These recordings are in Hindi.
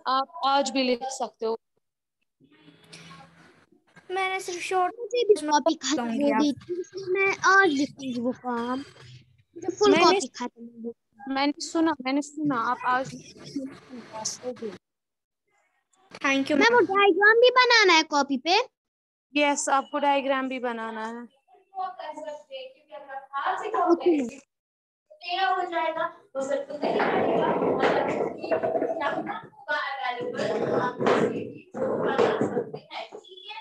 आप आज भी लिख सकते हो। मैंने सिर्फ शॉर्ट मुझे भी कॉपी खत्म हो गई थी, इसलिए मैं आज लिखूंगी वो काम। मुझे फुल कॉपी खत्म हो गई। मैंने सुना आप आज। थैंक यू मैं वो डायग्राम भी बनाना है कॉपी पे। यस, आपको डायग्राम भी बनाना है। ओके। तेरा हो जाएगा तो फिर तो तेरी आएगा मतलब कि क्या होगा अवेलेबल आप बना सकते हैं, ठीक है।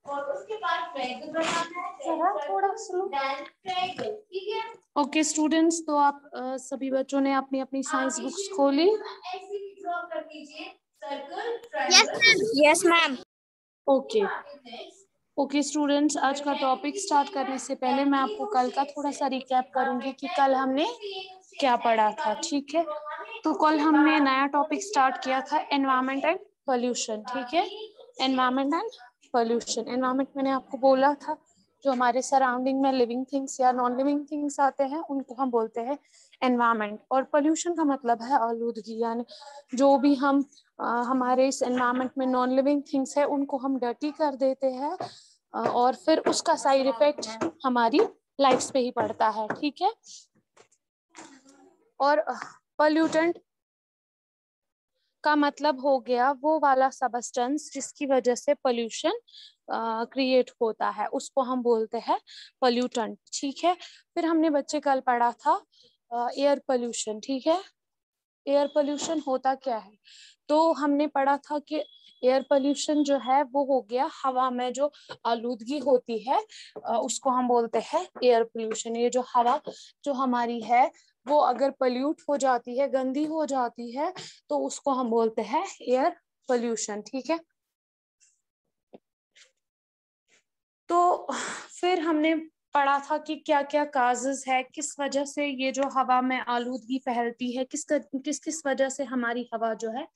और उसके बाद ट्रायंगल बनाना है, जरा थोड़ा स्लो। ट्रायंगल, ठीक है। ओके स्टूडेंट्स, तो आप सभी बच्चों ने अपनी अपनी साइंस बुक्स खोली। ऐसे ही ड्रॉ कर दीजिए circle yes ma'am. Triangle. Yes ma'am. Okay students, आज का टॉपिक स्टार्ट करने से पहले मैं आपको कल का थोड़ा सा रिकैप करूंगी कि कल हमने क्या पढ़ा था, ठीक है। तो कल हमने नया टॉपिक स्टार्ट किया था एनवायरनमेंट एंड पोल्यूशन, ठीक है। Environment and pollution. एनवायरनमेंट मैंने आपको बोला था जो हमारे सराउंडिंग में लिविंग थिंग्स या नॉन लिविंग थिंग्स आते हैं उनको हम बोलते हैं एनवायरनमेंट। और पोल्यूशन का मतलब है आलूदगी, यानी जो भी हम हमारे इस एनवायरनमेंट में नॉन लिविंग थिंग्स है उनको हम डर्टी कर देते हैं और फिर उसका साइड इफेक्ट हमारी लाइफ पे ही पड़ता है, ठीक है। और पोल्यूटेंट का मतलब हो गया वो वाला सबस्टेंस जिसकी वजह से पोल्यूशन क्रिएट होता है, उसको हम बोलते हैं पोल्यूटेंट, ठीक है। फिर हमने बच्चे कल पढ़ा था एयर पोल्यूशन, ठीक है। एयर पोल्यूशन होता क्या है, तो हमने पढ़ा था कि एयर पोल्यूशन जो है वो हो गया हवा में जो आलूदगी होती है उसको हम बोलते हैं एयर पोल्यूशन। ये जो हवा जो हमारी है वो अगर पोल्यूट हो जाती है, गंदी हो जाती है, तो उसको हम बोलते हैं एयर पोल्यूशन, ठीक है। तो फिर हमने पढ़ा था कि क्या क्या काजेस है, किस वजह से ये जो हवा में आलूदगी फैलती है, किस किस वजह से हमारी हवा जो है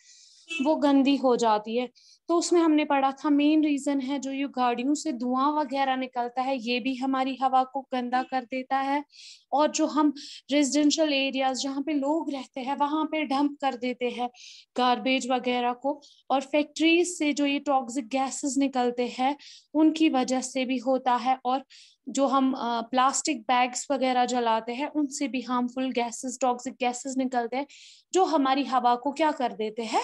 वो गंदी हो जाती है। तो उसमें हमने पढ़ा था मेन रीजन है जो ये गाड़ियों से धुआं वगैरह निकलता है, ये भी हमारी हवा को गंदा कर देता है। और जो हम रेजिडेंशियल एरियाज जहाँ पे लोग रहते हैं वहां पे डंप कर देते हैं गार्बेज वगैरह को, और फैक्ट्रीज से जो ये टॉक्सिक गैसेस निकलते हैं उनकी वजह से भी होता है। और जो हम प्लास्टिक बैग्स वगैरह जलाते हैं उनसे भी हार्मफुल गैसेस, टॉक्सिक गैसेस निकलते हैं जो हमारी हवा को क्या कर देते हैं,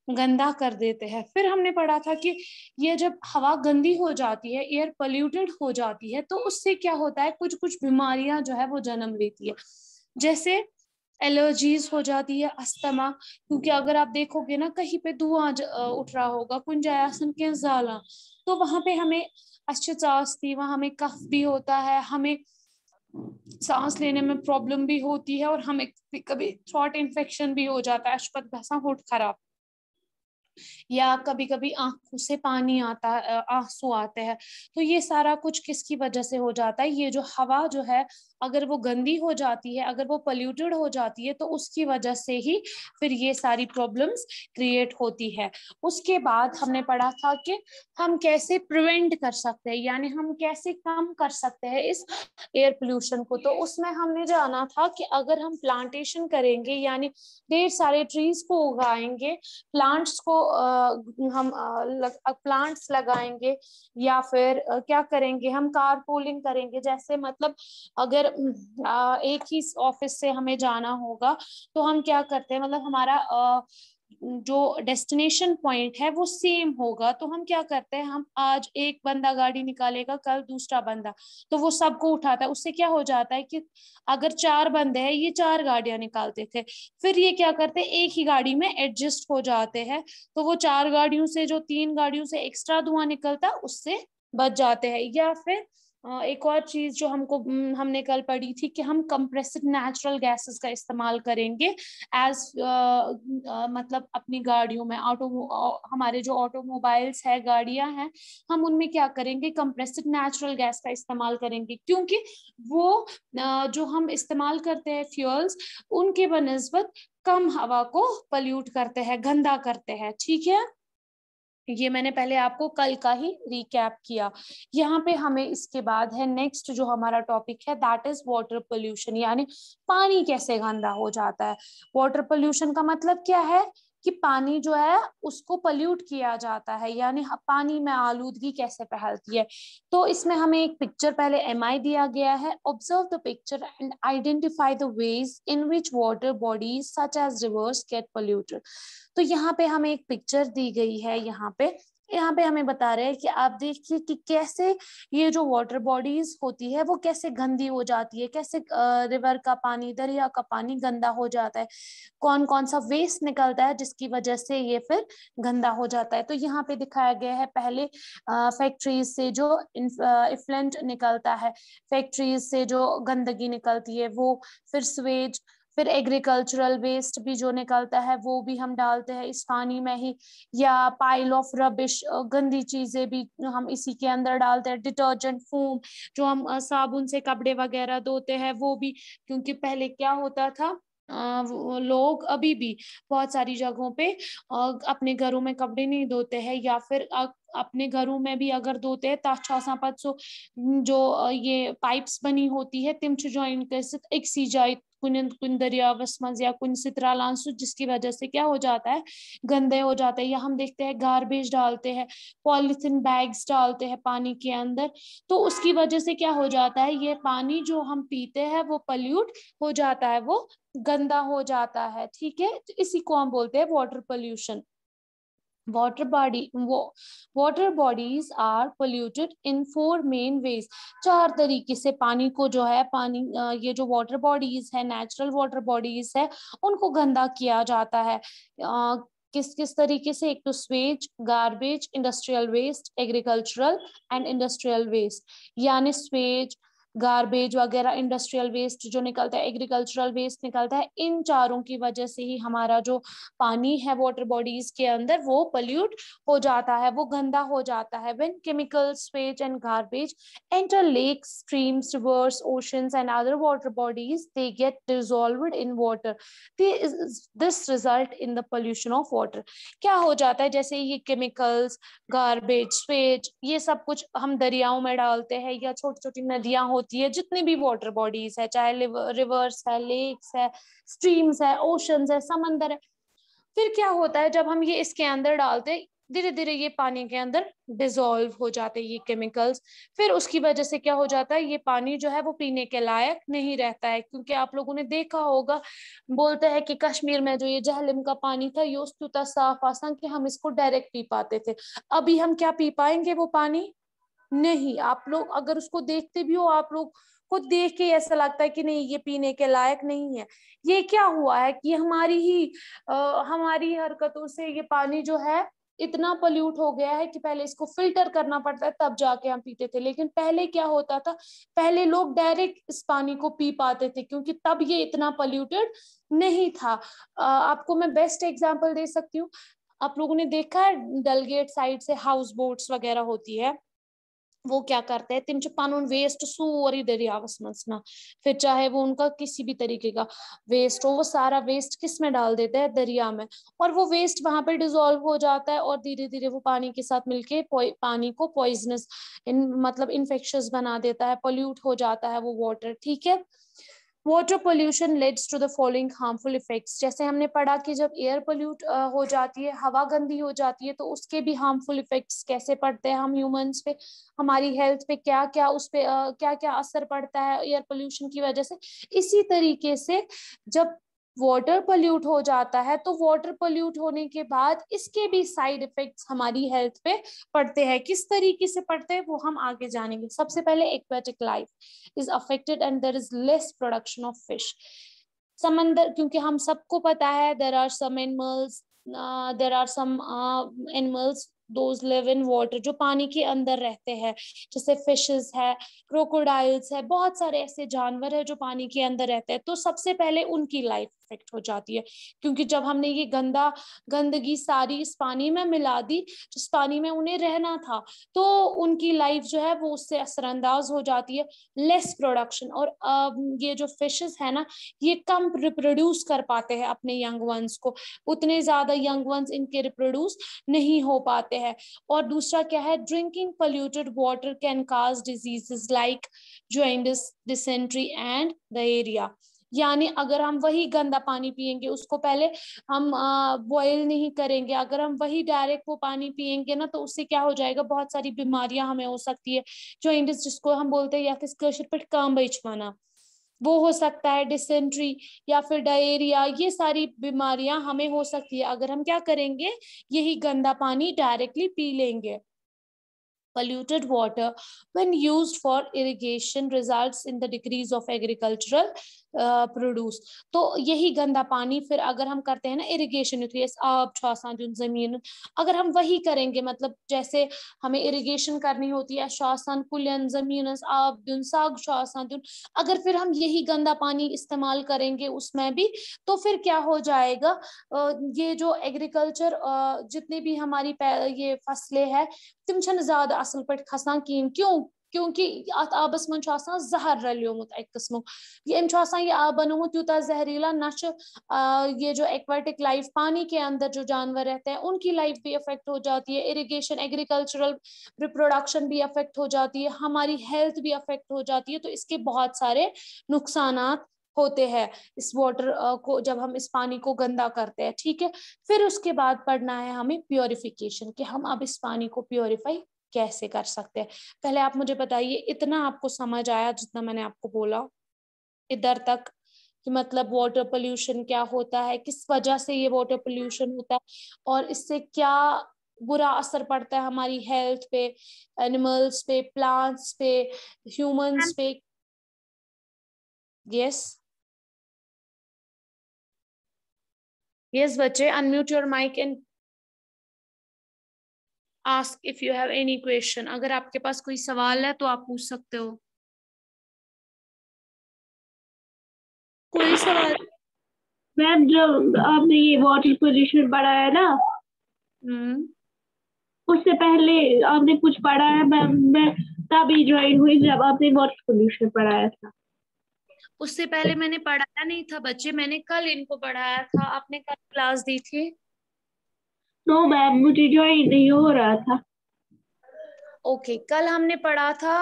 गंदा कर देते हैं। फिर हमने पढ़ा था कि ये जब हवा गंदी हो जाती है, एयर पोल्यूटेड हो जाती है, तो उससे क्या होता है, कुछ कुछ बीमारियां जो है वो जन्म लेती है, जैसे एलर्जीज हो जाती है, अस्थमा। क्योंकि अगर आप देखोगे ना कहीं पे धुआं उठ रहा होगा कुंज आयासन के जाला, तो वहां पे हमें अच्छे थी, वहां हमें कफ भी होता है, हमें सांस लेने में प्रॉब्लम भी होती है, और हमें कभी थ्रोट इन्फेक्शन भी हो जाता है, अशपथ भसा होठ खराब, या कभी कभी आंखों से पानी आता, आंसू आते हैं। तो ये सारा कुछ किसकी वजह से हो जाता है, ये जो हवा जो है अगर वो गंदी हो जाती है, अगर वो पोल्यूटेड हो जाती है, तो उसकी वजह से ही फिर ये सारी प्रॉब्लम्स क्रिएट होती है। उसके बाद हमने पढ़ा था कि हम कैसे प्रिवेंट कर सकते हैं, यानी हम कैसे कम कर सकते हैं इस एयर पोल्यूशन को। तो उसमें हमने जाना था कि अगर हम प्लांटेशन करेंगे, यानी ढेर सारे ट्रीज को उगाएंगे, प्लांट्स को हम प्लांट्स लगाएंगे, या फिर क्या करेंगे, हम कारपूलिंग करेंगे। जैसे मतलब अगर एक ही ऑफिस से हमें जाना होगा तो हम क्या करते हैं, मतलब हमारा जो डेस्टिनेशन पॉइंट है वो सेम होगा, तो हम क्या करते हैं, हम आज एक बंदा गाड़ी निकालेगा, कल दूसरा बंदा, तो वो सबको उठाता है। उससे क्या हो जाता है कि अगर 4 बंदे हैं, ये 4 गाड़ियां निकालते थे, फिर ये क्या करते हैं, एक ही गाड़ी में एडजस्ट हो जाते हैं, तो वो 4 गाड़ियों से जो 3 गाड़ियों से एक्स्ट्रा धुआं निकलता उससे बच जाते हैं। या फिर एक और चीज जो हमने कल पढ़ी थी कि हम कंप्रेस्ड नेचुरल गैसेस का इस्तेमाल करेंगे एज मतलब अपनी गाड़ियों में, हमारे जो ऑटोमोबाइल्स है, गाड़ियां हैं, हम उनमें क्या करेंगे, कंप्रेस्ड नेचुरल गैस का इस्तेमाल करेंगे, क्योंकि वो जो हम इस्तेमाल करते हैं फ्यूल्स, उनके बनिस्बत कम हवा को पल्यूट करते हैं, गंदा करते हैं, ठीक है। ये मैंने पहले आपको कल का ही रिकैप किया। यहाँ पे हमें इसके बाद है नेक्स्ट जो हमारा टॉपिक है, दैट इज वाटर पोल्यूशन, यानी पानी कैसे गंदा हो जाता है। वाटर पोल्यूशन का मतलब क्या है कि पानी जो है उसको पल्यूट किया जाता है, यानी पानी में आलूदगी कैसे फैलती है। तो इसमें हमें एक पिक्चर पहले MI दिया गया है। Observe the picture and identify the ways in which water bodies such as rivers get polluted. तो यहाँ पे हमें एक पिक्चर दी गई है। यहाँ पे हमें बता रहे हैं कि आप देखिए कि कैसे ये जो वाटर बॉडीज होती है वो कैसे गंदी हो जाती है, कैसे रिवर का पानी, दरिया का पानी गंदा हो जाता है, कौन कौन सा वेस्ट निकलता है जिसकी वजह से ये फिर गंदा हो जाता है। तो यहाँ पे दिखाया गया है पहले फैक्ट्रीज से जो इफ्लुएंट निकलता है, फैक्ट्रीज से जो गंदगी निकलती है वो, फिर स्वेज, फिर एग्रीकल्चरल वेस्ट भी जो निकलता है वो भी हम डालते हैं इस पानी में ही, या पाइल ऑफ रबिश, गंदी चीजें भी हम इसी के अंदर डालते हैं, डिटर्जेंट, फोम जो हम साबुन से कपड़े वगैरह धोते हैं वो भी। क्योंकि पहले क्या होता था, लोग अभी भी बहुत सारी जगहों पे अपने घरों में कपड़े नहीं धोते हैं, या फिर अपने घरों में भी अगर धोते हैं तो जो ये पाइप्स बनी होती है तिम ज्वाइन एक सी जाए कुन दरियावस मज या कुन सितरालान, जिसकी वजह से क्या हो जाता है, गंदे हो जाते हैं। या हम देखते हैं गार्बेज डालते हैं, पॉलिथीन बैग्स डालते हैं पानी के अंदर, तो उसकी वजह से क्या हो जाता है, ये पानी जो हम पीते हैं वो पल्यूट हो जाता है, वो गंदा हो जाता है। ठीक है, तो इसी को हम बोलते हैं water pollution. Water bodies are polluted in 4 main ways. 4 तरीके से पानी को जो है, ये जो वाटर बॉडीज है, नेचुरल वाटर बॉडीज है, उनको गंदा किया जाता है। किस किस तरीके से? एक तो sewage, garbage, industrial waste, agricultural and industrial waste. यानी स्वेज, गार्बेज वगैरह, इंडस्ट्रियल वेस्ट जो निकलता है, एग्रीकल्चरल वेस्ट निकलता है, इन चारों की वजह से ही हमारा जो पानी है वाटर बॉडीज के अंदर वो पोल्यूट हो जाता है, वो गंदा हो जाता है। When chemicals, waste and garbage enter lakes, streams, rivers, oceans and other water bodies, they get dissolved in water. This result in the pollution of water. क्या हो जाता है, जैसे ये केमिकल्स, गार्बेज, स्वेज, ये सब कुछ हम दरियाओं में डालते हैं, या छोटी छोटी नदियां होती है, जितनी भी वाटर बॉडीज है, चाहे रिवर्स है, लेक्स है, स्ट्रीम्स है, ओशंस है, समंदर है, फिर क्या होता है जब हम ये इसके अंदर डालते, धीरे धीरे ये पानी के अंदर डिसॉल्व हो जाते हैं ये केमिकल्स। फिर उसकी वजह से क्या हो जाता है, ये पानी जो है वो पीने के लायक नहीं रहता है। क्योंकि आप लोगों ने देखा होगा, बोलते हैं कि कश्मीर में जो ये जहलम का पानी था, ये उतना साफ आसान कि हम इसको डायरेक्ट पी पाते थे। अभी हम क्या पी पाएंगे वो पानी? नहीं। आप लोग अगर उसको देखते भी हो, आप लोग को देख के ऐसा लगता है कि नहीं, ये पीने के लायक नहीं है। ये क्या हुआ है कि हमारी हरकतों से ये पानी जो है इतना पोल्यूट हो गया है कि पहले इसको फिल्टर करना पड़ता है तब जाके हम पीते थे। लेकिन पहले क्या होता था, पहले लोग डायरेक्ट इस पानी को पी पाते थे, क्योंकि तब ये इतना पोल्यूटेड नहीं था। आपको मैं बेस्ट एग्जांपल दे सकती हूँ। आप लोगों ने देखा है डलगेट साइड से हाउस बोट्स वगैरह होती है, वो क्या करते हैं, तिम पानुन वेस्ट सोरी दरियावस मसना, फिर चाहे वो उनका किसी भी तरीके का वेस्ट हो, वो सारा वेस्ट किस में डाल देते हैं, दरिया में, और वो वेस्ट वहां पे डिसॉल्व हो जाता है, और धीरे धीरे वो पानी के साथ मिलके पानी को पॉइजनस मतलब इन्फेक्शियस बना देता है, पोल्यूट हो जाता है वो वाटर। ठीक है, water pollution leads to the following harmful effects. जैसे हमने पढ़ा कि जब एयर पोल्यूट हो जाती है, हवा गंदी हो जाती है, तो उसके भी हार्मफुल इफेक्ट्स कैसे पड़ते हैं हम ह्यूमंस पे, हमारी हेल्थ पे क्या क्या उस पे क्या क्या असर पड़ता है एयर पोल्यूशन की वजह से। इसी तरीके से जब वाटर पोल्यूट हो जाता है, तो वाटर पोल्यूट होने के बाद इसके भी साइड इफेक्ट्स हमारी हेल्थ पे पड़ते हैं। किस तरीके से पड़ते हैं वो हम आगे जानेंगे। सबसे पहले aquatic life is affected and there is less production of fish. समंदर, क्योंकि हम सबको पता है there are some animals those live in water, जो पानी के अंदर रहते हैं, जैसे फिशेस है, क्रोकोडाइल्स है, बहुत सारे ऐसे जानवर है जो पानी के अंदर रहते हैं। तो सबसे पहले उनकी लाइफ इफेक्ट हो जाती है, क्योंकि जब हमने ये गंदगी सारी इस पानी में मिला दी जिस पानी में उन्हें रहना था, तो उनकी लाइफ जो है वो उससे असरअंदाज हो जाती है। लेस प्रोडक्शन, और ये जो फिशेस है ना, ये कम रिप्रोड्यूस कर पाते हैं अपने यंग वंस को, उतने ज्यादा यंग वंस इनके रिप्रोड्यूस नहीं हो पाते हैं। और दूसरा क्या है, drinking polluted water can cause diseases like jaundice, dysentery and diarrhoea. यानी अगर हम वही गंदा पानी पिएंगे, उसको पहले हम बॉयल नहीं करेंगे, अगर हम वही डायरेक्ट वो पानी पिएंगे ना, तो उससे क्या हो जाएगा, बहुत सारी बीमारियां हमें हो सकती है, जॉइंटिस जिसको हम बोलते हैं, या कशिर पे काम बचवाना, वो हो सकता है, डिसेंट्री या फिर डायरिया, ये सारी बीमारियां हमें हो सकती है अगर हम क्या करेंगे, यही गंदा पानी डायरेक्टली पी लेंगे। Polluted water when used for irrigation results in the decrease of agricultural produce। तो यही गंदा पानी फिर अगर हम करते हैं ना इरिगेशन, आब जमीन, अगर हम वही करेंगे, मतलब जैसे हमें इरिगेशन करनी होती है, कुलियन जमीन आब दुन, साग दुन, अगर फिर हम यही गंदा पानी इस्तेमाल करेंगे उसमें भी, तो फिर क्या हो जाएगा, ये जो एग्रीकल्चर जितनी भी हमारी ये फसलें हैं, तिम ज्यादा असल पे खसान कहें। क्यों? क्योंकि अत आबस मन जहर रलियोमुत एक किस्म, ये आब बनोमुत यूता जहरीला, न ये जो एक्वाटिक लाइफ पानी के अंदर जो जानवर रहते हैं उनकी लाइफ भी अफेक्ट हो जाती है, इरिगेशन एग्रीकल्चरल रिप्रोडक्शन भी अफेक्ट हो जाती है, हमारी हेल्थ भी अफेक्ट हो जाती है। तो इसके बहुत सारे नुकसानात होते हैं इस वाटर को, जब हम इस पानी को गंदा करते हैं। ठीक है, फिर उसके बाद पढ़ना है हमें प्योरिफिकेशन, कि हम अब इस पानी को प्योरीफाई कैसे कर सकते हैं। पहले आप मुझे बताइए, इतना आपको समझ आया जितना मैंने आपको बोला इधर तक, कि मतलब वाटर पोल्यूशन क्या होता है, किस वजह से ये वाटर पोल्यूशन होता है, और इससे क्या बुरा असर पड़ता है हमारी हेल्थ पे, एनिमल्स पे, प्लांट्स पे, ह्यूमंस पे। यस यस बच्चे, unmute your mic and ask if you have any question. अगर आपके पास कोई सवाल है तो आप पूछ सकते हो। कोई सवाल? मैम, जब आपने ये वाटर पोल्यूशन पढ़ाया ना, उससे पहले आपने कुछ पढ़ा है? मैं तभी ज्वाइन हुई जब आपने वाटर पोल्यूशन पढ़ाया था। उससे पहले मैंने पढ़ाया नहीं था बच्चे, मैंने कल इनको पढ़ाया था। आपने कल क्लास दी थी? नो मैम, मुझे ज्वाइन नहीं हो रहा था। ओके, कल हमने पढ़ा था,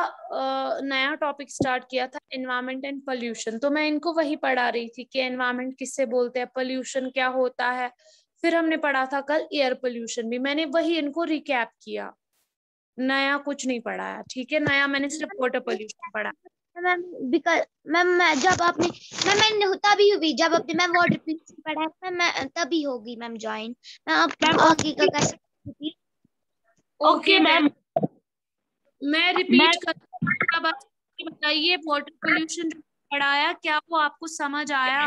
नया टॉपिक स्टार्ट किया था, एनवायरनमेंट एंड पोल्यूशन। तो मैं इनको वही पढ़ा रही थी कि एनवायरनमेंट किससे बोलते हैं, पोल्यूशन क्या होता है। फिर हमने पढ़ा था कल एयर पोल्यूशन भी, मैंने वही इनको रिकैप किया, नया कुछ नहीं पढ़ाया। ठीक है, नया मैंने सिर्फ वाटर पोल्यूशन पढ़ा। मैम जब आपने मैंने तभी हुई जब आपने मैम वाटर पोल्यूशन पढ़ा था, मैं तभी होगी मैम ज्वाइन। मैं आप आगे का कर सकती थी। ओके मैम, मैं रिपीट कर बताइए, वाटर पोल्यूशन पढ़ाया, क्या वो आपको समझ आया?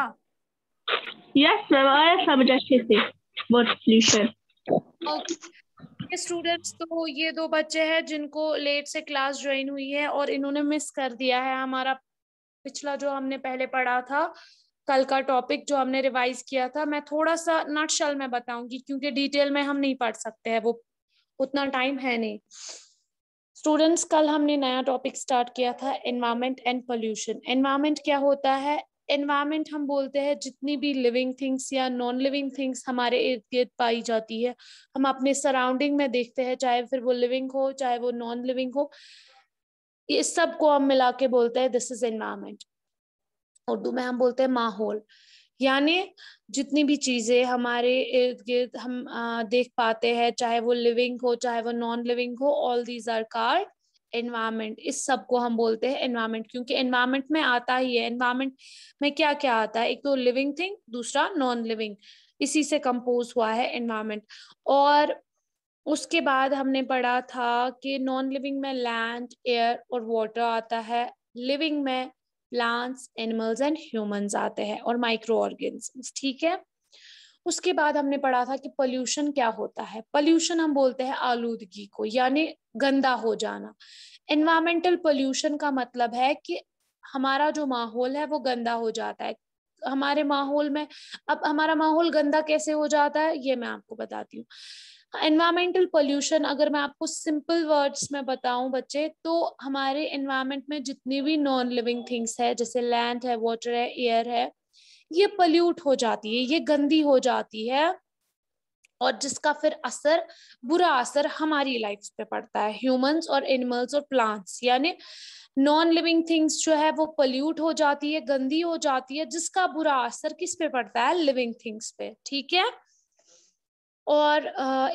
यस मैम, आया समझ अच्छे से वाटर पोल्यूशन। ओके स्टूडेंट्स, तो ये दो बच्चे हैं जिनको लेट से क्लास ज्वाइन हुई है और इन्होंने मिस कर दिया है हमारा पिछला जो हमने पहले पढ़ा था, कल का टॉपिक जो हमने रिवाइज किया था। मैं थोड़ा सा नटशल में बताऊंगी क्योंकि डिटेल में हम नहीं पढ़ सकते हैं, वो उतना टाइम है नहीं। स्टूडेंट्स, कल हमने नया टॉपिक स्टार्ट किया था, एनवायरनमेंट एंड पोल्यूशन। एनवायरनमेंट क्या होता है? एनवायरनमेंट हम बोलते हैं जितनी भी लिविंग थिंग्स या नॉन लिविंग थिंग्स हमारे इर्द गिर्द पाई जाती है, हम अपने सराउंडिंग में देखते हैं, चाहे फिर वो लिविंग हो चाहे वो नॉन लिविंग हो, इस सब को हम मिला के बोलते हैं दिस इज एनवायरनमेंट। उर्दू में हम बोलते हैं माहौल, यानी जितनी भी चीजें हमारे इर्द गिर्द हम देख पाते हैं, चाहे वो लिविंग हो चाहे वो नॉन लिविंग हो, all these are called environment. इस सब को हम बोलते हैं एनवायरनमेंट, क्योंकि एनवायरनमेंट में आता ही है, एनवायरनमेंट में क्या क्या आता है, एक तो लिविंग थिंग, दूसरा नॉन लिविंग, इसी से कंपोज हुआ है एनवायरनमेंट। और उसके बाद हमने पढ़ा था कि नॉन लिविंग में लैंड, एयर और वाटर आता है, लिविंग में प्लांट्स, एनिमल्स एंड ह्यूमंस आते हैं, और माइक्रो ऑर्गेनिजम्स। ठीक है, उसके बाद हमने पढ़ा था कि पोल्यूशन क्या होता है। पोल्यूशन हम बोलते हैं आलूदगी को, यानी गंदा हो जाना। एनवायरमेंटल पोल्यूशन का मतलब है कि हमारा जो माहौल है वो गंदा हो जाता है हमारे माहौल में। अब हमारा माहौल गंदा कैसे हो जाता है ये मैं आपको बताती हूँ। एनवायरमेंटल पोल्यूशन अगर मैं आपको सिंपल वर्ड्स में बताऊं बच्चे, तो हमारे एनवायरमेंट में जितनी भी नॉन लिविंग थिंग्स है, जैसे लैंड है, वाटर है, एयर है, ये पोल्यूट हो जाती है, ये गंदी हो जाती है और जिसका फिर असर, बुरा असर हमारी लाइफ पे पड़ता है, ह्यूमंस और एनिमल्स और प्लांट्स, यानी नॉन लिविंग थिंग्स जो है वो पोल्यूट हो जाती है, गंदी हो जाती है, जिसका बुरा असर किस पे पड़ता है, लिविंग थिंग्स पे। ठीक है। और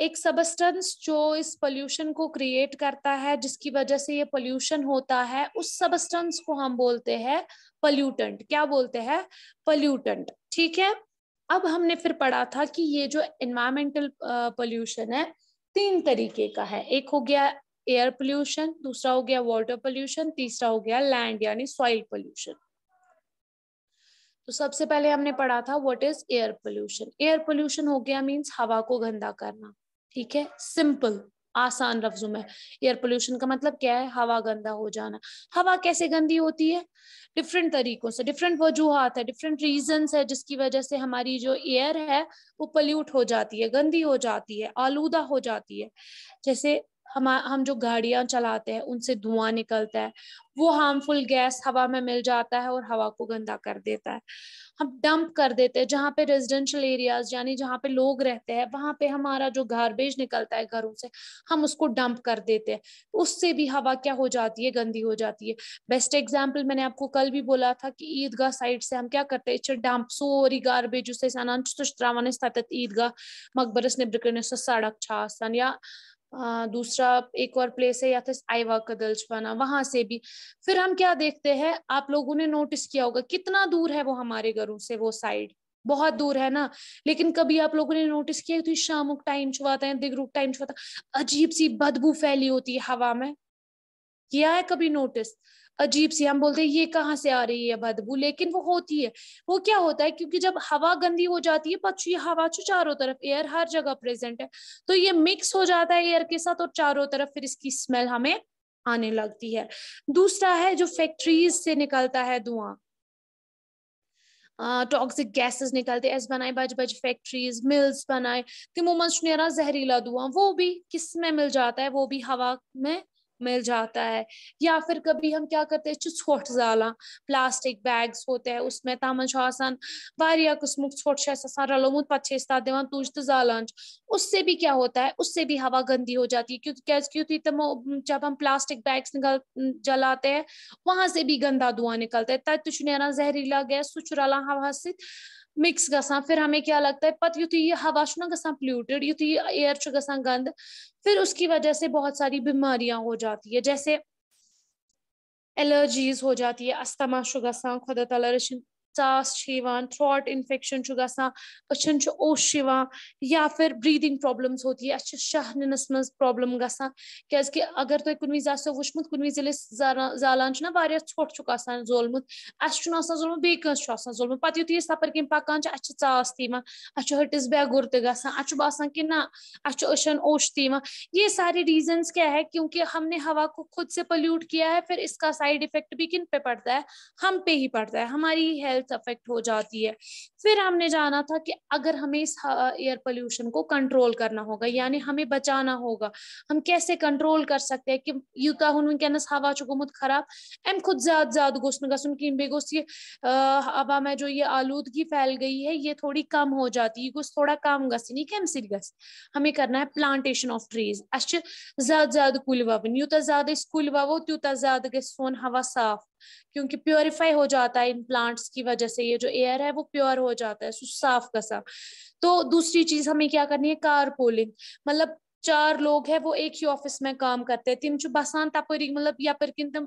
एक सबस्टेंस जो इस पोल्यूशन को क्रिएट करता है, जिसकी वजह से ये पोल्यूशन होता है, उस सबस्टेंस को हम बोलते हैं पोल्यूटेंट। क्या बोलते हैं, पोल्यूटेंट। ठीक है। अब हमने फिर पढ़ा था कि ये जो एनवायरमेंटल पोल्यूशन है 3 तरीके का है। एक हो गया एयर पोल्यूशन, दूसरा हो गया वाटर पोल्यूशन, तीसरा हो गया लैंड यानी सॉइल पोल्यूशन। तो सबसे पहले हमने पढ़ा था what is air pollution. Air pollution हो गया मींस हवा को गंदा करना। ठीक है, सिंपल आसान लफ्जों में एयर पोल्यूशन का मतलब क्या है, हवा गंदा हो जाना। हवा कैसे गंदी होती है, डिफरेंट तरीकों से, डिफरेंट वजूहात है, डिफरेंट रीजंस है, जिसकी वजह से हमारी जो एयर है वो पोल्यूट हो जाती है, गंदी हो जाती है, आलूदा हो जाती है। जैसे हम जो गाड़ियां चलाते हैं उनसे धुआं निकलता है, वो हार्मफुल गैस हवा में मिल जाता है और हवा को गंदा कर देता है। हम डंप कर देते हैं, जहाँ पे रेजिडेंशियल एरियाज यानी जहाँ पे लोग रहते हैं, वहां पे हमारा जो गार्बेज निकलता है घरों से, हम उसको डंप कर देते हैं, उससे भी हवा क्या हो जाती है, गंदी हो जाती है। बेस्ट एग्जाम्पल मैंने आपको कल भी बोला था कि ईदगाह साइड से हम क्या करते हैं, डंप सोरी गार्बेज उसे ईदगाह मकबरस निब्रकने से सड़क छासन, या दूसरा एक और प्लेस है या तो आईवा कदलचवाना, वहां से भी। फिर हम क्या देखते हैं, आप लोगों ने नोटिस किया होगा कितना दूर है वो हमारे घरों से, वो साइड बहुत दूर है ना। लेकिन कभी आप लोगों ने नोटिस किया तो शाम टाइम छुआता है, दिगरूप टाइम छुआता, अजीब सी बदबू फैली होती है हवा में, किया है कभी नोटिस? अजीब सी, हम बोलते हैं ये कहाँ से आ रही है बदबू, लेकिन वो होती है। वो क्या होता है, क्योंकि जब हवा गंदी हो जाती है, पक्षी हवा चारों तरफ, एयर हर जगह प्रेजेंट है, तो ये मिक्स हो जाता है एयर के साथ और चारों तरफ फिर इसकी स्मेल हमें आने लगती है। दूसरा है जो फैक्ट्रीज से निकलता है धुआं, टॉक्सिक गैसेस निकलते हैं, बनाए बज बज फैक्ट्रीज मिल्स बनाए, तिमो मंशनेरा जहरीला धुआं, वो भी किस में मिल जाता है, वो भी हवा में मिल जाता है। या फिर कभी हम क्या करते हैं, छोट जाला प्लास्टिक बैग्स होते हैं उसमें तमन आसान वारिया किस्मुक छोट रलोमुत पछे तुझ तो जालान, उससे भी क्या होता है, उससे भी हवा गंदी हो जाती है। क्योंकि जब हम प्लास्टिक बैग्स जलाते हैं वहां से भी गंदा धुआं निकलता है, तह जहरीला गैस सुचुराला हवा से मिक्स गसान। फिर हमें क्या लगता है, पत युति ये हवा ना गसान पोल्यूटेड, युति एयर गसान गंद, फिर उसकी वजह से बहुत सारी बीमारियां हो जाती है, जैसे एलर्जीज हो जाती है, अस्थमा गसान, खुदा ताला रचिन चास थ्रॉट इन्फेक्शन अचन ओश या फिर ब्रीदिंग प्रॉब्लम्स होती है, शह निनस मज प्रॉब्लम गसान। क्या अगर तुम कुन विज वुचमुत कुन विज जालान ना वारिया छोट छुक आसान जोलमुत, जोलमुत बे कंस जोलमुत, पत युत सपर किन पकान चास तीमा हटिस बेगुर तसान, बासान कि ना अशन ओश तीमा। ये सारे रीजंस क्या है, क्योंकि हमने हवा को खुद से पोल्यूट किया है, फिर इसका साइड इफेक्ट भी किन पे पड़ता है, हम पे ही पड़ता है, हमारी हेल्थ अफेक्ट हो जाती है। फिर हमने जाना था कि अगर हमें इस एयर पोल्यूशन को कंट्रोल करना होगा, यानी हमें बचाना होगा, हम कैसे कंट्रोल कर सकते हैं कि यूता वनकस हवा गोमुत खराब, अम खुद ज्यादा गोस कि बेगोस ये हवा में जो ये आलूदगी फैल गई है ये थोड़ी कम हो जाती है, गोस थोड़ा कम गसी कम सी गस। हमें करना है प्लांटेशन ऑफ ट्रीज, ज्यादा कुल ववन, यूता ज्यादा कुल ववो त्यूता ज्यादा गस सोन हवा साफ, क्योंकि प्योरीफाई हो जाता है इन प्लांट्स की वजह से, ये जो एयर है वो प्योर हो जाता है, साफ कसा। तो दूसरी चीज हमें क्या करनी है, कार पोलिंग, मतलब 4 लोग हैं वो एक ही ऑफिस में काम करते हैं, तिम बसान तपरी मतलब या पर किन तुम,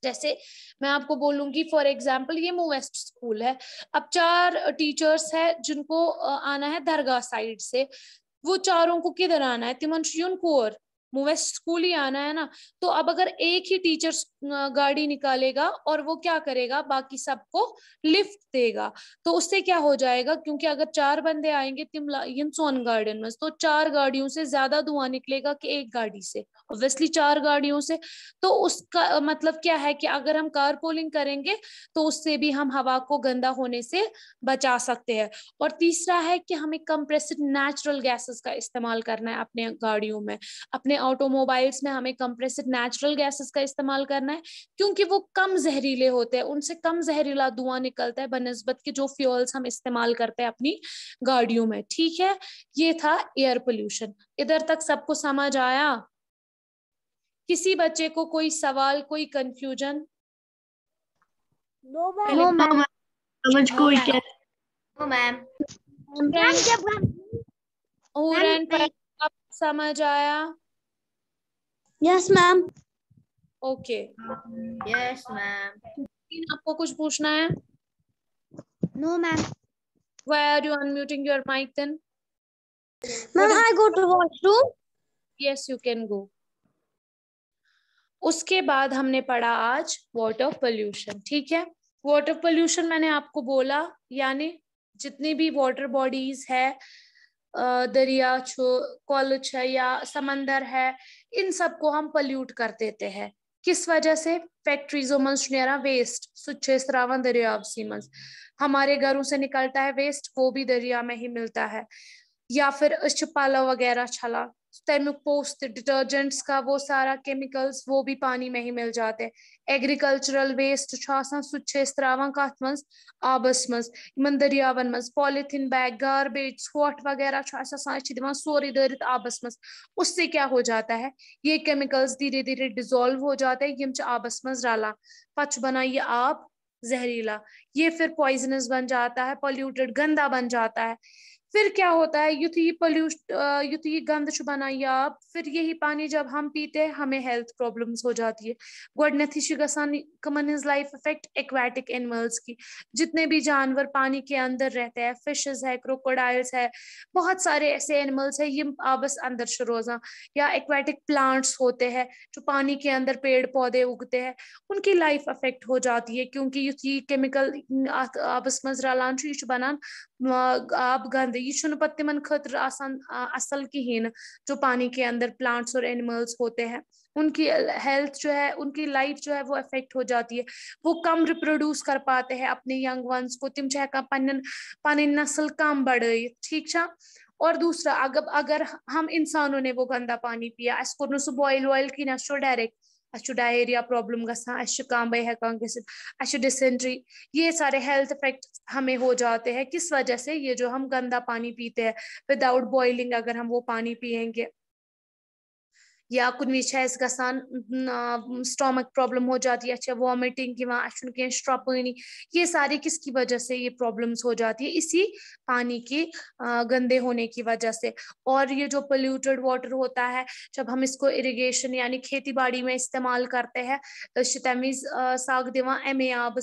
जैसे मैं आपको बोलूंगी फॉर एग्जाम्पल ये वेस्ट स्कूल है, अब 4 टीचर्स है जिनको आना है दरगाह साइड से, वो चारों को किधर आना है, तिमन कोर वेस्ट स्कूल ही आना है ना। तो अब अगर एक ही टीचर गाड़ी निकालेगा और वो क्या करेगा, बाकी सबको लिफ्ट देगा, तो उससे क्या हो जाएगा, क्योंकि अगर 4 बंदे आएंगे सोन गार्डन में, तो 4 गाड़ियों से ज्यादा धुआं निकलेगा कि एक गाड़ी से, ऑब्वियसली 4 गाड़ियों से। तो उसका मतलब क्या है कि अगर हम कार पोलिंग करेंगे तो उससे भी हम हवा को गंदा होने से बचा सकते हैं। और तीसरा है कि हमें कंप्रेस्ड नेचुरल गैसेस का इस्तेमाल करना है अपने गाड़ियों में, अपने ऑटोमोबाइल्स में हमें कंप्रेस्ड नेचुरल गैसेस का इस्तेमाल करना है, क्योंकि वो कम जहरीले होते हैं, उनसे कम जहरीला धुआं निकलता है बनिस्बत के जो फ्यूल्स हम इस्तेमाल करते हैं अपनी गाड़ियों में। ठीक है, ये था एयर पोल्यूशन। इधर तक सबको समझ आया? किसी बच्चे को कोई सवाल, कोई कंफ्यूजन? No ma'am. समझ कोई क्या मैम। आप समझ आया? Yes ma'am. Okay, yes ma'am. आपको कुछ पूछना है? No ma'am. Why are you unmuting your mic then? Ma'am I go to washroom. Yes, you can go. उसके बाद हमने पढ़ा आज वाटर पोल्यूशन। ठीक है, वाटर पोल्यूशन मैंने आपको बोला, यानी जितनी भी वाटर बॉडीज है, दरिया कॉलेज है या समंदर है, इन सबको हम पोल्यूट कर देते हैं। किस वजह से? फैक्ट्रीजों में वेस्ट सुचेस्त्रावन दरियावसी में हमारे घरों से निकलता है वेस्ट, वो भी दरिया में ही मिलता है। या फिर पाला वगैरह छला तमिक पोस्ट डिटर्जेंट्स का वो सारा केमिकल्स वो भी पानी में ही मिल जाते हैं। एग्रीकल्चरल वेस्ट कत मज आबस मज दरियावन मज पॉलिथीन बैग गार्बेज स्पॉट वगैरह सोरे दरित आबस मज। उससे क्या हो जाता है, ये केमिकल्स धीरे धीरे डिजोल्व हो जाते हैं, यम आबस मज रला, पच बना ये आब जहरीला, ये फिर पॉइजनस बन जाता है, पोल्यूटेड गंदा बन जाता है। फिर क्या होता है, युति गंद बनाई आप, फिर यही पानी जब हम पीते हैं हमें हेल्थ प्रॉब्लम्स हो जाती है। गोडनेथी कमन his life effect aquatic animals की, जितने भी जानवर पानी के अंदर रहते हैं, फिशेस है, क्रोकोडाइल्स है, बहुत सारे ऐसे एनिमल्स है ये आबस अंदर रोजा, या एक्वाटिक प्लांट्स होते हैं जो पानी के अंदर पेड़ पौधे उगते हैं, उनकी लाइफ अफेक्ट हो जाती है, क्योंकि ये केमिकल आबस मज रलान बनान आब गंद, ये पत तिमन खतर आसान असल कहें जो पानी के अंदर प्लांट्स और एनिमल्स होते हैं, उनकी हेल्थ जो है, उनकी लाइफ जो है वो अफेक्ट हो जाती है। वो कम रिप्रोड्यूस कर पाते हैं अपने यंग वंस को, तिम पन नस्ल कम बढ़। ठीक छा। और दूसरा, अगर हम इंसानों ने वो गंदा पानी पिया, अस कोर सह बॉयल वॉयल कि डायरेक्ट, डायरिया प्रॉब्लम गंबे हेकान गि डिसेंट्री, ये सारे हेल्थ इफेक्ट हमें हो जाते हैं। किस वजह से? ये जो हम गंदा पानी पीते हैं विदाउट बॉइलिंग, अगर हम वो पानी पियेंगे, या कुछ गसान स्टोमक प्रॉब्लम हो जाती है, वॉमिटिंग कि स्ट्रॉपनी, ये सारी किसकी वजह से ये प्रॉब्लम्स हो जाती है? इसी पानी के गंदे होने की वजह से। और ये जो पोल्यूटेड वाटर होता है, जब हम इसको इरिगेशन यानी खेती बाड़ी में इस्तेमाल करते हैं, तमिज साग दिवा एमे आब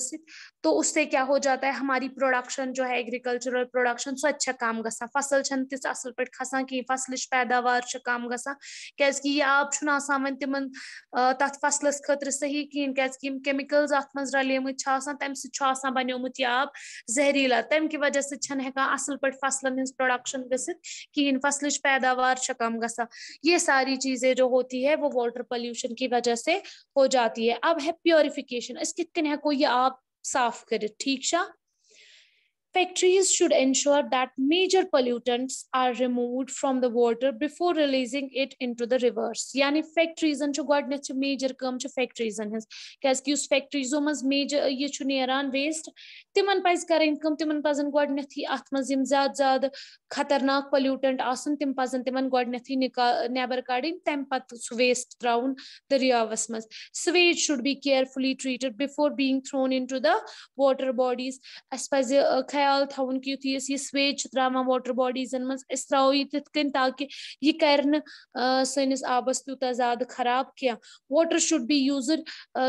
तो उससे क्या हो जाता है, हमारी प्रोडक्शन जो है, एग्रीकल्चरल प्रोडक्शन सो अच्छा काम गसा, फसल छन तिस असल पे खसान कि फसलच पैदावार काम गसा, क्या ये आब वन तिमन तथ फसलस खतर सही कहें, क्या केमिकल्स अत मज रलेमत तम सह बनियोमुत यह आब जहरीला, तम की वजह से हेकान असल पे फसलन हिंस प्रोडक्शन कहें, फसलच पैदावार कम गसा। ये सारी चीजें जो होती है वो वाटर पोल्यूशन की वजह से हो जाती है। अब है प्योरिफिकेशन, इस कितने हेको ये आब साफ कर। ठीक छा। Factories should ensure that major pollutants are removed from the water before releasing it into the rivers. यानी factories जो गोडनेथ major काम factories हंस, क्या उस factories मज major ये नेरान waste, तिमन पज करें कम, तिमन पजन गोडनेथ अत मज ज्यादा खतरनाक pollutant आसन, तिम पजन तिमन गोडनेथ नेबर कड़न, तम पत waste त्राउन दरियावस मज। Sewage should be carefully treated before being thrown into the water bodies. अस पज ख्याल थवन कि ये स्वेज त्रावान वाटर बॉडीजन मज त्रो ये तिथ ताकि ये कर सनिस आबस तूता ज्यादा खराब क्या। Water should be used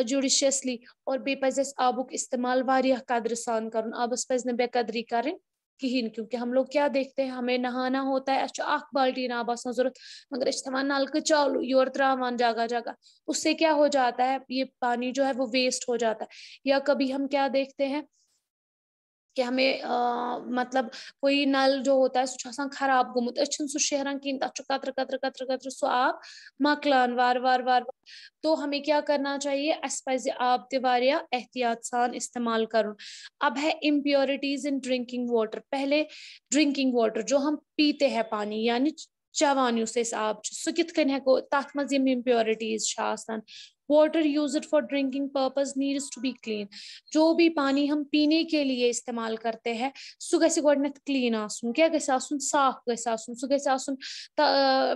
judiciously, और बे पज आबुक इस्तेमाल वारिया कद्र सान करन, आबस पज न बेकदरी करें कहें, क्योंकि हम लोग क्या देखते हैं, हमें नहाना होता है, अख बाल्टीन आब आसान जरूरत, मगर तमाम नलक चालू योर त्रावान जगह जगह, उससे क्या हो जाता है, ये पानी जो है वो वेस्ट हो जाता है। या कभी हम क्या देखते हैं कि हमें मतलब कोई नल जो होता है सह खराब गोमुत, सह शहरान कहें, तथ कतर कतर कतर कतर सो आब मकलान वार वार वार। तो हमें क्या करना चाहिए, अस पज आब ते एहतियात सान इस्तेमाल करुन। अब है इम्प्योरिटीज इन ड्रिंकिंग वाटर। पहले ड्रिंकिंग वाटर जो हम पीते हैं पानी, यानी चवान युस एस आब सु कित कन हेको तथ मज यम इम्प्योरिटीज छ आसान water used for drinking purpose needs to be clean जो भी पानी हम पीने के लिए इस्तेमाल करते हैं सु गसे गोडनेथ क्लीन आसुन क्या गसे आसुन साफ गसे आसुन सु गसे आसुन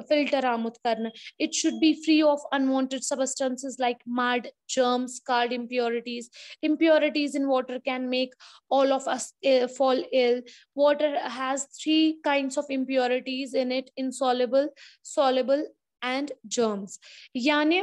फिल्टर आमुत करन it should be free of unwanted substances like mud germs called impurities in water can make all of us fall ill water has 3 kinds of impurities in it insoluble soluble and germs यानी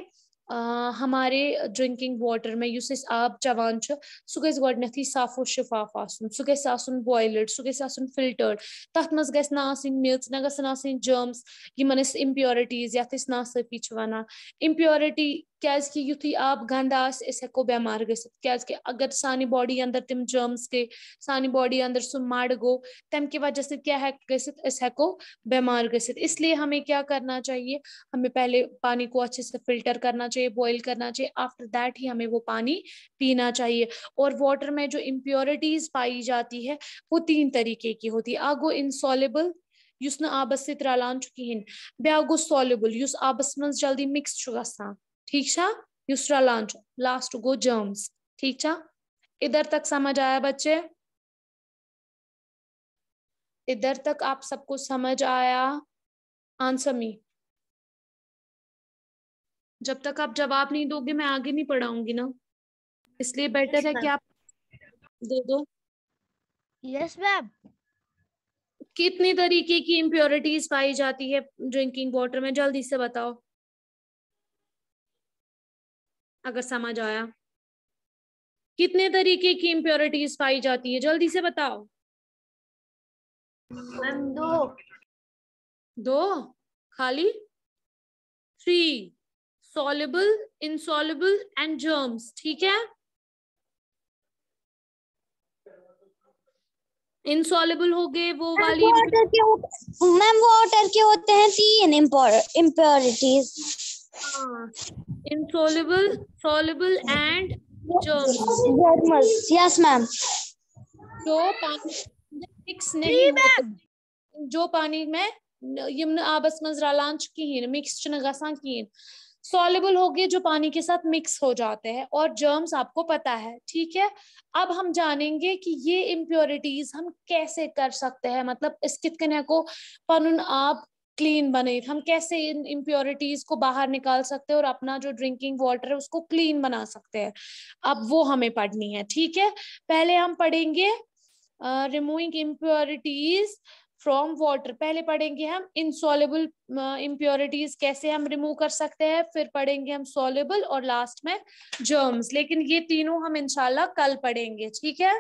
हमारे ड्रिंकिंग वाटर में युस आब चवान सु गस गोडनेथी साफो शिफाफ आसुन सु गस आसुन बॉयल्ड सु गस आसुन फिल्टर्ड तथ मज गस ना आसिन मिर्च ना गसन आसिन जर्म्स यमन अस इम्प्योरिटीज यथ अस नासफी छ वनान इम्प्योरिटी क्याज कि युथी आब गंद आस अस हेको बेमार गसित क्याज कि अगर सानी बॉडी अंदर तिम जर्म्स के सानी बॉडी अंदर सु मड गो तम की वजह से क्या है गसित अस हेको बेमार गसित इसलिए हमें क्या करना चाहिए हमें पहले पानी को अच्छे से फिल्टर करना चाहिए बॉईल करना चाहिए आफ्टर दैट ही हमें वो पानी पीना चाहिए और वाटर में जो इम्प्योरिटीज पाई जाती है वो 3 तरीके की होती है आगो इनसॉल्युबल युस न आबस सित रलान छु किहिन ब्या गो सॉल्युबल युस आबस मज जल्दी मिक्स छु गसान ठीक छा युस रलान छु लास्ट गो जर्म्स ठीक छा इधर तक समझ आया बच्चे इधर तक आप सबको समझ आया आंसर मी जब तक आप जवाब नहीं दोगे मैं आगे नहीं पढ़ाऊंगी ना इसलिए बेटर है कि आप दे दो यस मैम कितनी तरीके की इम्प्योरिटीज पाई जाती है ड्रिंकिंग वाटर में जल्दी से बताओ अगर समझ आया कितने तरीके की इम्प्योरिटीज पाई जाती है जल्दी से बताओ मैम 2 खाली 3 soluble insoluble and germs ठीक है insoluble हो गए वो वाली मैम वाटर के होते हैं 3 impurities insoluble soluble and germs yes ma'am जो पानी मिक्स नहीं होते जो पानी में यम आबस मज रलान कहीं मिक्स गसान कहीं सॉल्युबल हो गए जो पानी के साथ मिक्स हो जाते हैं और जर्म्स आपको पता है ठीक है अब हम जानेंगे कि ये इम्प्योरिटीज हम कैसे कर सकते हैं मतलब इस कितने को पनुन आप क्लीन बने हम कैसे इन इम्प्योरिटीज को बाहर निकाल सकते हैं और अपना जो ड्रिंकिंग वाटर है उसको क्लीन बना सकते हैं अब वो हमें पढ़नी है ठीक है पहले हम पढ़ेंगे रिमूविंग इम्प्योरिटीज फ्रॉम वाटर पहले पढ़ेंगे हम इनसॉल्युबल इम्प्योरिटीज कैसे हम रिमूव कर सकते हैं फिर पढ़ेंगे हम सॉल्युबल और लास्ट में जर्म्स लेकिन ये तीनों हम इंशाल्लाह कल पढ़ेंगे ठीक है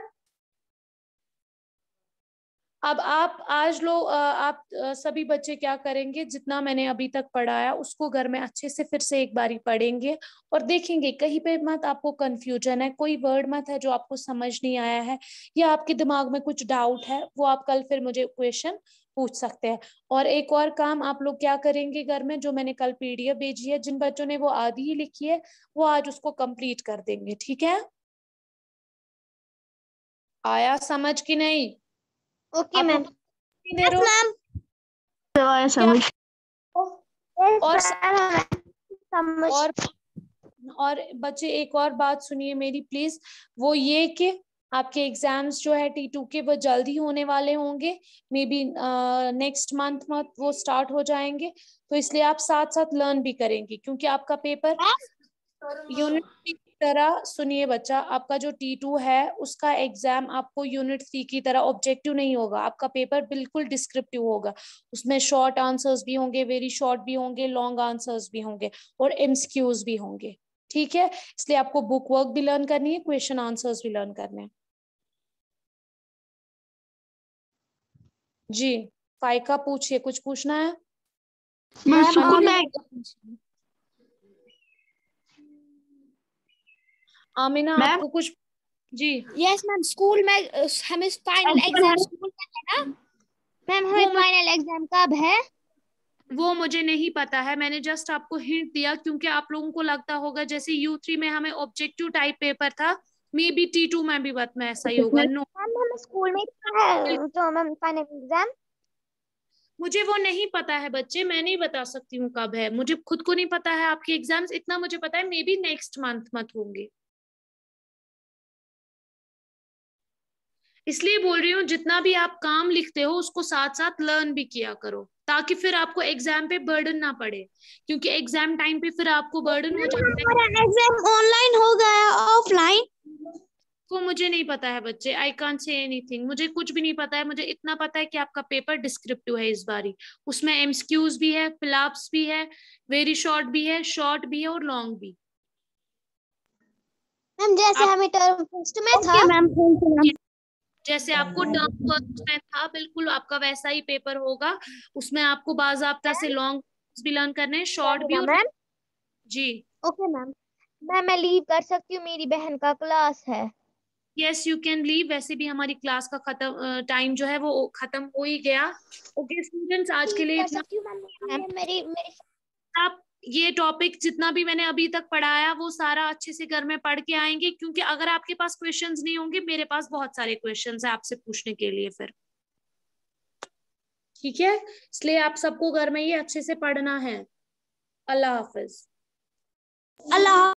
अब आप आज आप सभी बच्चे क्या करेंगे जितना मैंने अभी तक पढ़ाया उसको घर में अच्छे से फिर से एक बारी पढ़ेंगे और देखेंगे कहीं पे मत आपको कंफ्यूजन है कोई वर्ड मत है जो आपको समझ नहीं आया है या आपके दिमाग में कुछ डाउट है वो आप कल फिर मुझे क्वेश्चन पूछ सकते हैं और एक और काम आप लोग क्या करेंगे घर में जो मैंने कल पीडीएफ भेजी है जिन बच्चों ने वो आधी ही लिखी है वो आज उसको कंप्लीट कर देंगे ठीक है आया समझ कि नहीं ओके मैम और बच्चे एक और बात सुनिए मेरी प्लीज वो ये कि आपके एग्जाम्स जो है T2 के वो जल्दी होने वाले होंगे मे बी नेक्स्ट मंथ में वो स्टार्ट हो जाएंगे तो इसलिए आप साथ साथ लर्न भी करेंगे क्योंकि आपका पेपर यूनिट की तरह सुनिए बच्चा आपका जो T2 है उसका एग्जाम आपको यूनिट 3 की तरह ऑब्जेक्टिव नहीं होगा आपका पेपर बिल्कुल डिस्क्रिप्टिव होगा उसमें शॉर्ट आंसर्स भी होंगे वेरी शॉर्ट भी होंगे लॉन्ग आंसर्स भी होंगे और एमसीक्यूज भी होंगे ठीक है इसलिए आपको बुक वर्क भी लर्न करनी है क्वेश्चन आंसर्स भी लर्न करने हैं जी फाइका पूछिए कुछ पूछना है आमिना आपको कुछ जी यस मैम स्कूल में हमें फाइनल एग्जाम स्कूल में है ना मैम हमें फाइनल एग्जाम कब है वो मुझे नहीं पता है मैंने जस्ट आपको हिंट दिया क्योंकि आप लोगों को लगता होगा जैसे U3 में हमें ऑब्जेक्टिव टाइप पेपर था मे बी T2 में भी बात में ऐसा ही होगा नो मैम हम स्कूल में है तो मैम फाइनल एग्जाम मुझे वो नहीं पता है बच्चे, मैं नहीं बता सकती हूँ कब है, मुझे खुद को नहीं पता है आपके एग्जाम्स, इतना मुझे पता है मे बी नेक्स्ट मंथ मत होंगे। इसलिए बोल रही हूँ जितना भी आप काम लिखते हो उसको साथ साथ लर्न भी किया करो, ताकि फिर आपको एग्जाम पे बर्डन ना पड़े, क्योंकि एग्जाम टाइम पे फिर आपको बर्डन हो जाता है। हमारा एग्जाम ऑनलाइन हो गया ऑफलाइन? वो मुझे नहीं पता है बच्चे, आई कांट से एनीथिंग, मुझे कुछ भी नहीं पता है। मुझे इतना पता है कि आपका पेपर डिस्क्रिप्टिव है इस बारी, उसमें एमसीक्यूज भी है, फिलअप्स भी है, वेरी शॉर्ट भी है, शॉर्ट भी है और लॉन्ग भी। मैम जैसे आप हमें टर्म फर्स्ट में था मैम, जैसे आपको टर्म फर्स्ट में था बिल्कुल आपका वैसा ही पेपर होगा, उसमें आपको बाजाब्ता से लॉन्ग भी लर्न करने हैं, शॉर्ट भी। और मैम। जी ओके मैम, मैं लीव कर सकती हूँ, मेरी बहन का क्लास है। यस यू कैन लीव, वैसे भी हमारी क्लास का खत्म टाइम जो है वो खत्म हो ही गया। ओके स्टूडेंट्स, आज के लिए कर इतना। सकती हूँ मैम, मेरी मेरी आप ये टॉपिक जितना भी मैंने अभी तक पढ़ाया वो सारा अच्छे से घर में पढ़ के आएंगे, क्योंकि अगर आपके पास क्वेश्चंस नहीं होंगे, मेरे पास बहुत सारे क्वेश्चंस है आपसे पूछने के लिए फिर, ठीक है? इसलिए आप सबको घर में ये अच्छे से पढ़ना है। अल्लाह हाफिज। अल्लाह